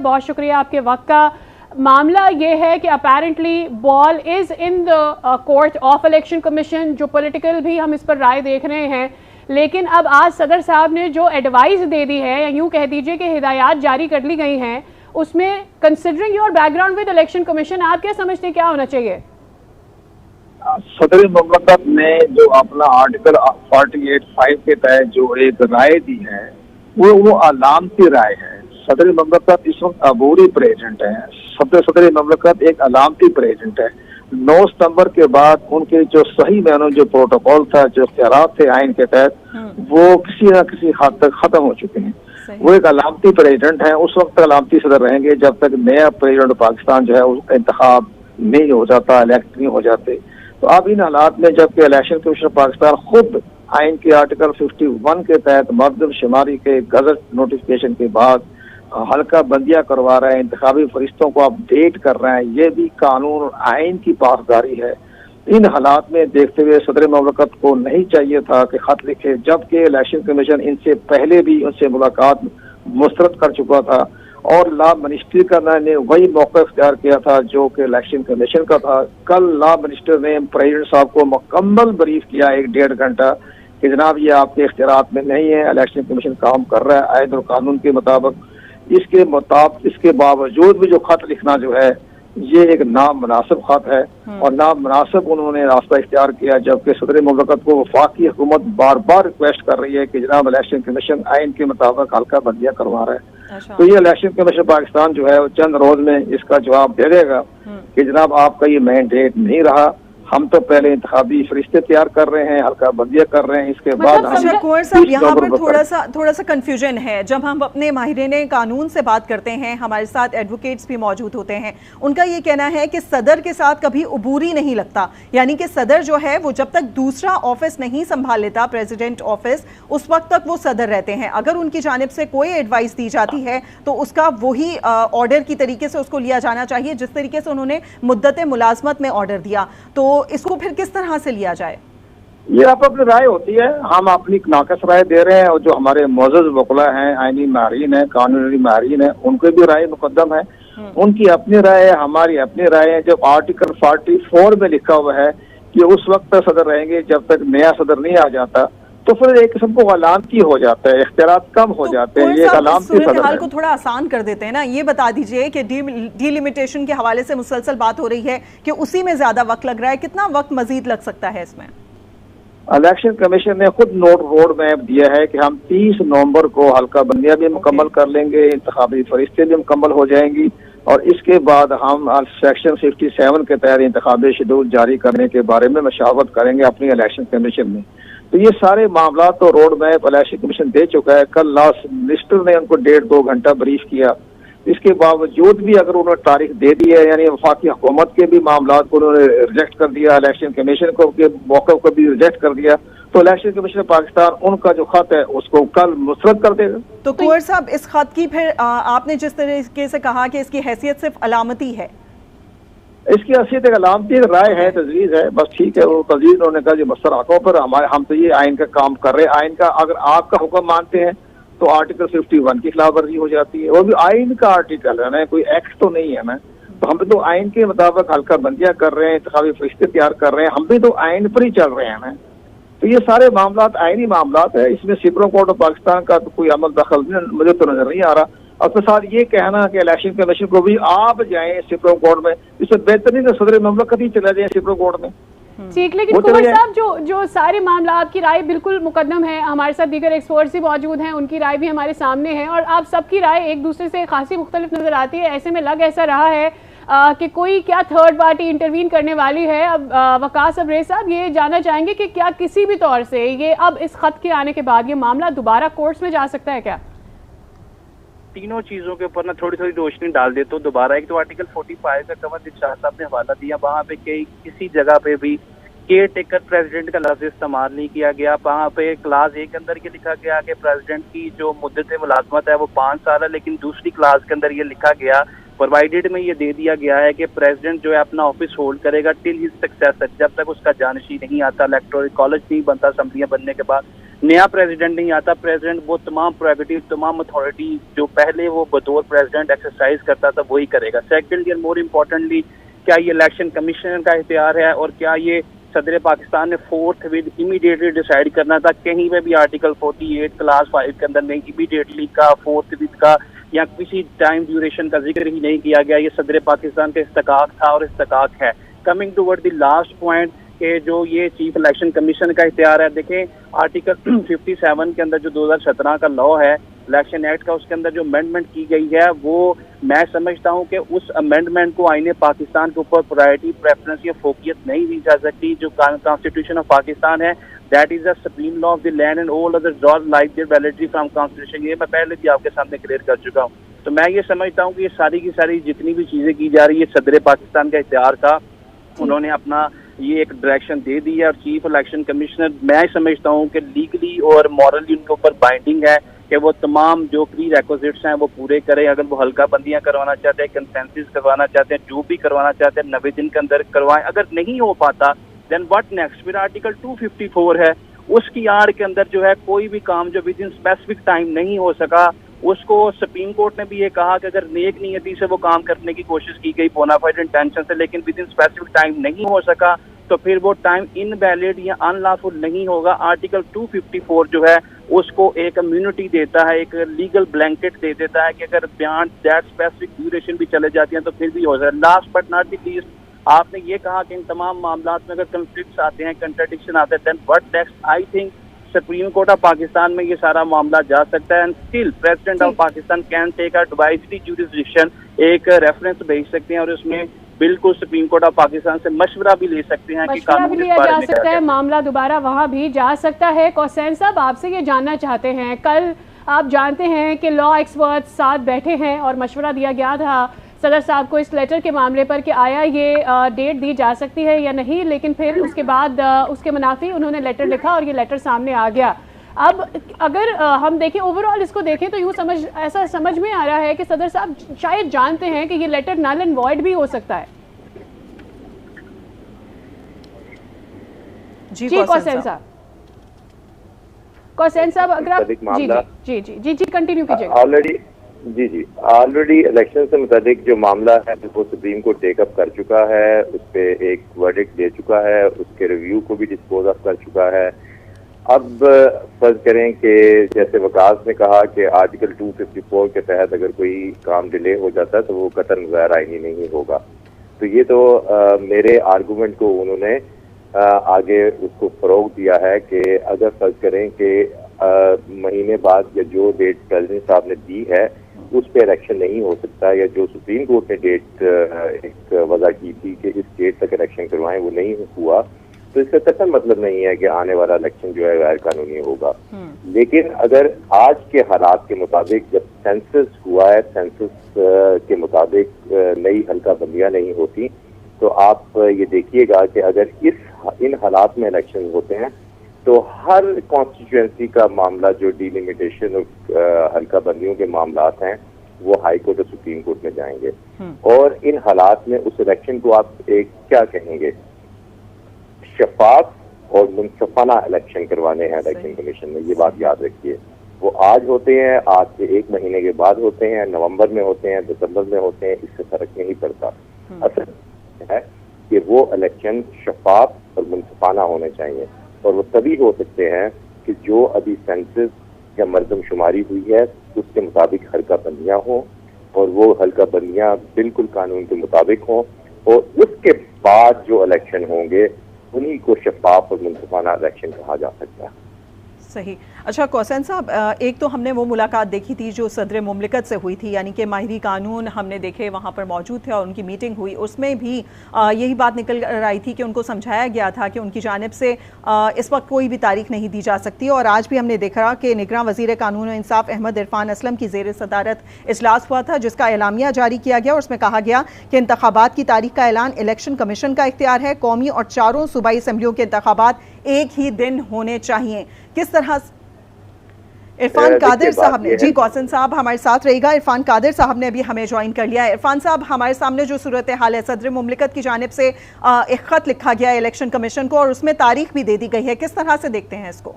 बहुत शुक्रिया आपके वक्त का। मामला ये है कि apparently ball is in the court of election commission, जो पॉलिटिकल भी हम इस पर राय देख रहे हैं, लेकिन अब आज सदर साहब ने जो एडवाइस दे दी है, या यूं कह दीजिए कि हिदायत जारी कर ली गई हैं, उसमें considering your background with election commission आप क्या समझते हैं क्या होना चाहिए? सदर मुमलकत ने जो अपना आर्टिकल 48(5) के तहत जो एक राय दी है वो अलामती राय है। सदर मुमलकत इस वक्त अबूरी प्रेजेंट है। सदर मुमलकत एक अलामती प्रेजेंट है। 9 सितंबर के बाद उनके जो सही मायनों जो प्रोटोकॉल था, जो इख्तियारात थे आइन के तहत, वो किसी न किसी हद तक खत्म हो चुके हैं। वो एक अलामती प्रेजिडेंट है, उस वक्त तक अलामती सदर रहेंगे जब तक नया प्रेजिडेंट पाकिस्तान जो है उसका इंतखाब नहीं हो जाता, इलेक्ट नहीं हो जाते। तो अब इन हालात में जबकि इलेक्शन कमीशन पाकिस्तान खुद आइन के आर्टिकल 51 के तहत मर्दम शुमारी के गजट नोटिफिकेशन के बाद हल्का बंदियां करवा रहे हैं, इंतखाबी फरिश्तों को अपडेट कर रहे हैं, ये भी कानून और आइन की पासदारी है। इन हालात में देखते हुए सदर मुमलकत को नहीं चाहिए था कि खत लिखे, जबकि इलेक्शन कमीशन इनसे पहले भी उनसे मुलाकात मुस्तरद कर चुका था और लॉ मिनिस्ट्री का ने वही मौका इख्तियार किया था जो कि इलेक्शन कमीशन का था। कल लॉ मिनिस्टर ने प्रेसिडेंट साहब को मुकम्मल ब्रीफ किया 1-1.5 घंटा कि जनाब ये आपके इख्तियारात में नहीं है, इलेक्शन कमीशन काम कर रहा है आइन और कानून के मुताबिक। इसके बावजूद भी जो खत लिखना जो है ये एक नामुनासिब खत है और नामुनासिब उन्होंने रास्ता इख्तियार किया, जबकि सदर मुमलकत को वफाकी हुकूमत बार बार रिक्वेस्ट कर रही है कि जनाब इलेक्शन कमीशन आइन के मुताबिक हल्का बंदियां करवा रहा है। तो ये इलेक्शन कमीशन पाकिस्तान जो है वो चंद रोज में इसका जवाब दे देगा कि जनाब आपका ये मैंडेट नहीं रहा, हम तो पहले इंतखाबी फरिश्ते तैयार कर रहे हैं, हल्का बंदियां कर रहे हैं, इसके बाद कुंवर साहब यहाँ पर थोड़ा सा कंफ्यूजन है। जब हम अपने माहिरीन कानून से बात करते हैं, हमारे साथ एडवोकेट्स भी मौजूद होते हैं, उनका ये कहना है कि सदर के साथ कभी अबूरी नहीं लगता, यानी कि सदर जो है वो जब तक दूसरा ऑफिस नहीं संभाल लेता, प्रेसिडेंट ऑफिस, उस वक्त तक वो सदर रहते हैं। अगर उनकी जानिब से कोई एडवाइस दी जाती है तो उसका वही ऑर्डर की तरीके से उसको लिया जाना चाहिए जिस तरीके से उन्होंने मुद्दत मुलाजमत में ऑर्डर दिया। तो इसको फिर किस तरह से लिया जाए? ये आप अपनी राय होती है, हम अपनी नाकस राय दे रहे हैं और जो हमारे मोअज़्ज़ज़ वकला हैं, आईनी माहिरीन हैं, कानूनी माहिरीन हैं, उनकी भी राय मुकद्दम है। उनकी अपनी राय है, हमारी अपनी राय है। जब आर्टिकल 44 में लिखा हुआ है कि उस वक्त तक सदर रहेंगे जब तक नया सदर नहीं आ जाता, तो फिर एक किस्म को अलामती हो जाता है, इख्तियारात कम हो जाते हैं। ये अलामती सदर हाल को थोड़ा आसान कर देते हैं ना। ये बता दीजिए कि डिलिमिटेशन के हवाले से मुसलसल बात हो रही है कि उसी में ज्यादा वक्त लग रहा है, कितना वक्त मजीद लग सकता है इसमें? इलेक्शन कमीशन ने खुद रोड मैप दिया है कि हम 30 नवंबर को हल्का बंदियां भी मुकम्मल कर लेंगे, इंतखाबी फरिश्ते भी मुकम्मल हो जाएंगी और इसके बाद हम सेक्शन 57 के तहत इंतखाबी शेड्यूल जारी करने के बारे में मशावरत करेंगे अपनी इलेक्शन कमीशन में। तो ये सारे मामला तो रोड मैप इलेक्शन कमीशन दे चुका है। कल लॉ मिनिस्टर ने उनको 1.5-2 घंटा ब्रीफ किया। इसके बावजूद भी अगर उन्होंने तारीख दे दी है, यानी वफाकी हुकूमत के भी मामला को उन्होंने रिजेक्ट कर दिया, इलेक्शन कमीशन को के मौके को भी रिजेक्ट कर दिया, तो इलेक्शन कमीशन पाकिस्तान उनका जो खत है उसको कल मुस्तरद कर देगा। तो कुंवर साहब, इस खत की फिर आपने जिस तरीके से कहा कि इसकी हैसियत सिर्फ अलामती है, इसकी हैसियत एक अलामती राय है, तजवीज़ है, बस ठीक है। वो तजवीज़ उन्होंने कहा मस्तर आंखों पर हम तो ये आइन का काम कर रहे हैं। आइन का अगर आपका हुक्म मानते हैं तो आर्टिकल 51 की खिलाफ वर्जी हो जाती है। वो भी आइन का आर्टिकल है ना, कोई एक्ट तो नहीं है ना। तो हम भी तो आइन के मुताबिक हल्का बंदियां कर रहे हैं, इंतखाबी फरिश्ते तैयार कर रहे हैं, हम भी तो आइन पर ही चल रहे हैं ना। तो ये सारे मामला आइनी मामला है, इसमें सुप्रीम कोर्ट ऑफ पाकिस्तान का तो कोई अमल दखल मुझे तो नजर नहीं आ रहा। और तो साथ ये कहना कि इलेक्शन कमीशन को भी आप जाएं सुप्रीम कोर्ट में, इससे बेहतरीन तो सदर मुमलकत ही चला जाए सुप्रीम कोर्ट में। ठीक, लेकिन कुंवर साहब जो सारे मामला आपकी राय बिल्कुल मुकद्दम है, हमारे साथ दीगर एक्सपर्ट्स भी मौजूद हैं, उनकी राय भी हमारे सामने है और आप सबकी राय एक दूसरे से खासी मुख्तलिफ नजर आती है। ऐसे में लग ऐसा रहा है कि कोई क्या थर्ड पार्टी इंटरवीन करने वाली है। अब वकास अब्रेज साहब ये जानना चाहेंगे कि क्या किसी भी तौर से ये अब इस खत के आने के बाद ये मामला दोबारा कोर्ट्स में जा सकता है क्या? तीनों चीजों के ऊपर ना थोड़ी थोड़ी रोशनी डाल दे तो दोबारा। एक तो आर्टिकल 45 का कमर शाह साहब ने हवाला दिया, वहाँ पे किसी जगह पे भी केयर टेकर प्रेसिडेंट का लफ्ज इस्तेमाल नहीं किया गया। वहाँ पे क्लास 1 के अंदर ये लिखा गया कि प्रेसिडेंट की जो मुद्दत मुलाजमत है वो 5 साल है, लेकिन दूसरी क्लास के अंदर ये लिखा गया, प्रोवाइडेड में ये दे दिया गया है कि प्रेसिडेंट जो है अपना ऑफिस होल्ड करेगा टिल हिज सक्सेसर, जब तक उसका जानशी नहीं आता, इलेक्टोरल कॉलेज नहीं बनता असम्बलियां बनने के बाद, नया प्रेसिडेंट नहीं आता, प्रेसिडेंट वो तमाम प्रेरोगेटिव, तमाम अथॉरिटी जो पहले वो बतौर प्रेसिडेंट एक्सरसाइज करता था वही करेगा। सेकेंडली और मोर इम्पोर्टेंटली, क्या ये इलेक्शन कमीशन का इख्तियार है और क्या ये सदर पाकिस्तान ने फोर्थ विद इमीडिएटली डिसाइड करना था? कहीं पे भी आर्टिकल 48 क्लास 5 के अंदर नहीं, इमीडिएटली का, फोर्थ विद का या किसी टाइम ड्यूरेशन का जिक्र ही नहीं किया गया। ये सदर पाकिस्तान का इस्तकाक था और इस्तकाक है। Coming toward the last point कि जो ये चीफ इलेक्शन कमीशन का इख्तियार है, देखें आर्टिकल 57 के अंदर जो 2017 का लॉ है इलेक्शन एक्ट का, उसके अंदर जो अमेंडमेंट की गई है वो मैं समझता हूं कि उस अमेंडमेंट को आईने पाकिस्तान के ऊपर प्रायोरिटी, प्रेफरेंस या फोकियत नहीं दी जा सकती। जो कॉन्स्टिट्यूशन ऑफ पाकिस्तान है, that is the supreme law of the land and all other laws like their validity from constitution. ये मैं पहले भी आपके सामने क्लियर कर चुका हूँ। तो मैं ये समझता हूँ कि ये सारी की सारी जितनी भी चीजें की जा रही है सदर पाकिस्तान का इख्तियार था, उन्होंने अपना ये एक डायरेक्शन दे दी है और चीफ इलेक्शन कमिश्नर मैं समझता हूँ कि लीगली और मॉरली उनके ऊपर बाइंडिंग है कि वो तमाम जो प्री रेक्विजिट्स हैं वो पूरे करें। अगर वो हल्का बंदियां करवाना चाहते हैं, कंसेंसस करवाना चाहते हैं, जो भी करवाना चाहते हैं 90 दिन के अंदर करवाएं। अगर नहीं हो पाता देन व्हाट नेक्स्ट? फिर आर्टिकल 254 है, उसकी आड़ के अंदर जो है कोई भी काम जो विद इन स्पेसिफिक टाइम नहीं हो सका, उसको सुप्रीम कोर्ट ने भी ये कहा कि अगर नेक नियति से वो काम करने की कोशिश की गई बोनाफाइड इंटेंशन से, लेकिन विद इन स्पेसिफिक टाइम नहीं हो सका, तो फिर वो टाइम इनवैलिड या अनलॉफुल नहीं होगा। आर्टिकल 254 जो है उसको एक इम्यूनिटी देता है, एक लीगल ब्लैंकेट दे देता है कि अगर बियॉन्ड दैट स्पेसिफिक ड्यूरेशन भी चले जाती हैं तो फिर भी हो जाए। Last but not the least, आपने ये कहा कि इन तमाम मामलात में अगर कन्फ्लिक्ट्स आते हैं, कंट्राडिक्शन आते हैं, then what next? I think supreme court of Pakistan में ये सारा मामला जा सकता है and still president of Pakistan can take advisory jurisdiction, एक रेफरेंस भेज सकते हैं और उसमें बिल्कुल सुप्रीम कोर्ट ऑफ पाकिस्तान से मशवरा भी ले सकते हैं कि कानून लिया जा सकता है, मामला दोबारा वहाँ भी जा सकता है। कोसैन साहब आपसे ये जानना चाहते हैं, कल आप जानते हैं कि लॉ एक्सपर्ट्स साथ बैठे हैं और मशवरा दिया गया था सदर साहब को इस लेटर के मामले पर कि आया ये डेट दी जा सकती है या नहीं, लेकिन फिर उसके बाद उसके मुनाफी उन्होंने लेटर लिखा और ये लेटर सामने आ गया। अब अगर हम देखें ओवरऑल इसको देखें तो यूँ ऐसा समझ में आ रहा है कि सदर साहब शायद जानते हैं कि ये लेटर नल एंड वॉइड भी हो सकता है। जी कोसैन साहब, कोसैन साहब अगर आप जी कंटिन्यू कीजिएगा। ऑलरेडी इलेक्शन से मुताबिक जो मामला है वो सुप्रीम कोर्ट टेकअप कर चुका है, उस पर एक वर्डिक्ट दे चुका है, उसके रिव्यू को भी डिस्पोज ऑफ कर चुका है। अब फर्ज करें कि जैसे वकास ने कहा कि आर्टिकल 254 के तहत अगर कोई काम डिले हो जाता है तो वो कतन गैर आईनी नहीं होगा। तो ये तो मेरे आर्गूमेंट को उन्होंने आगे उसको फरोग दिया है कि अगर फर्ज करें कि महीने बाद या जो डेट प्रेसिडेंट साहब ने दी है उस पर इलेक्शन नहीं हो सकता, या जो सुप्रीम कोर्ट ने डेट एक वजह की थी कि इस डेट तक इलेक्शन करवाएं वो नहीं हुआ, तो इसका कतई मतलब नहीं है कि आने वाला इलेक्शन जो है गैर कानूनी होगा। लेकिन अगर आज के हालात के मुताबिक जब सेंसस हुआ है, सेंसस के मुताबिक नई हल्का बंदियां नहीं होती, तो आप ये देखिएगा कि अगर इन हालात में इलेक्शन होते हैं तो हर कॉन्स्टिट्यूएंसी का मामला जो डिलिमिटेशन और हल्का बंदियों के मामलात हैं वो हाई कोर्ट और सुप्रीम कोर्ट में जाएंगे। और इन हालात में उस इलेक्शन को आप एक क्या कहेंगे, शफाफ और मुनसफाना इलेक्शन करवाने हैं इलेक्शन कमीशन में, ये बात याद रखिए। वो आज होते हैं, आज से एक महीने के बाद होते हैं, नवंबर में होते हैं, दिसंबर में होते हैं, इससे फर्क नहीं पड़ता। असल है कि वो इलेक्शन शफाफ और मुनसफाना होने चाहिए, और वो तभी हो सकते हैं कि जो अभी सेंसस या मर्दमशुमारी हुई है उसके मुताबिक हल्का बंदियां हों, और वो हल्का बंदियां बिल्कुल कानून के मुताबिक हों, और उसके बाद जो इलेक्शन होंगे उन्हीं को शफाफ और मुनसफाना इलेक्शन कहा जा सकता है। सही। अच्छा कोसैन साहब, एक तो हमने वो मुलाकात देखी थी जो सदर मुमलिकत से हुई थी, यानी कि माहिरी कानून हमने देखे वहाँ पर मौजूद थे और उनकी मीटिंग हुई, उसमें भी यही बात निकल आई थी कि उनको समझाया गया था कि उनकी जानिब से इस वक्त कोई भी तारीख नहीं दी जा सकती। और आज भी हमने देखा कि निगरान वज़ीर कानून और इंसाफ अहमद इरफान असलम की ज़ेर सदारत इजलास हुआ था, जिसका एलामिया जारी किया गया और उसमें कहा गया कि इंतखाबात की तारीख का ऐलान इलेक्शन कमीशन का इख्तियार है, कौमी और चारों सूबाई असम्बलियों के इंतखाबात एक ही दिन होने चाहिए। किस तरह इरफान कादिर साहब ने, जी कोसैन साहब हमारे साथ रहेगा, इरफान कादिर साहब ने अभी हमें ज्वाइन कर लिया है। इरफान साहब, हमारे सामने जो सूरत हाल है, सदर मुमलिकत की जानिब से एक खत लिखा गया है इलेक्शन कमीशन को और उसमें तारीख भी दे दी गई है, किस तरह से देखते हैं इसको?